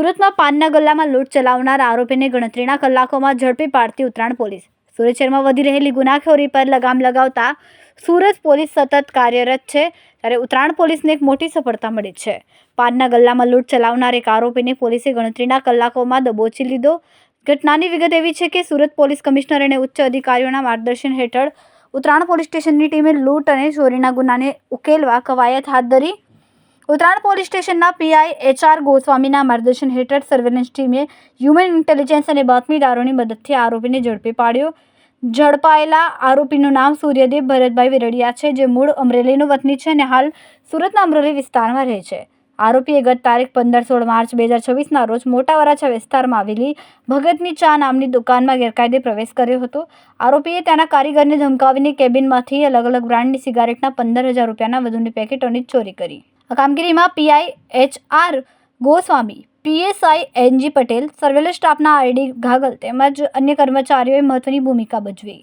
સુરતમાં પાનના ગલ્લામાં લૂંટ ચલાવનાર આરોપીને ગણતરીના કલાકોમાં ઝડપી પાડતી ઉત્તરાયણ પોલીસ. સુરત શહેરમાં વધી રહેલી ગુનાખોરી પર લગામ લગાવતા સુરત પોલીસ સતત કાર્યરત છે, ત્યારે ઉત્તરાયણ પોલીસને એક મોટી સફળતા મળી છે. પાનના ગલ્લામાં લૂંટ ચલાવનાર એક આરોપીને પોલીસે ગણતરીના કલાકોમાં દબોચી લીધો. ઘટનાની વિગત એવી છે કે સુરત પોલીસ કમિશનર અને ઉચ્ચ અધિકારીઓના માર્ગદર્શન હેઠળ ઉત્તરાયણ પોલીસ સ્ટેશનની ટીમે લૂંટ અને ચોરીના ગુનાને ઉકેલવા કવાયત હાથ ધરી. ઉત્તરાયણ પોલીસ સ્ટેશનના પીઆઈ એચ.આર. ગોસ્વામીના માર્ગદર્શન હેઠળ સર્વેલન્સ ટીમે હ્યુમન ઇન્ટેલિજન્સ અને બાતમીદારોની મદદથી આરોપીને ઝડપી પાડ્યો. ઝડપાયેલા આરોપીનું નામ સૂર્યદેવ ભરતભાઈ વિરડિયા છે, જે મૂળ અમરેલીનો વતની છે અને હાલ સુરતના અમરોલી વિસ્તારમાં રહે છે. આરોપીએ ગત તારીખ 15-16 માર્ચ 2026ના રોજ મોટા વરાછા વિસ્તારમાં આવેલી ભગતની ચા નામની દુકાનમાં ગેરકાયદે પ્રવેશ કર્યો હતો. આરોપીએ તેના કારીગરને ધમકાવીને કેબિનમાંથી અલગ અલગ બ્રાન્ડની સિગારેટના 15,000 રૂપિયાના વધુની પેકેટોની ચોરી કરી. આ કામગીરીમાં PI HR. Goswami, PSI NG. Patel, surveillance સ્ટાફના આર.ડી. ઘાગલ તેમજ અન્ય કર્મચારીઓએ મહત્વની ભૂમિકા ભજવી.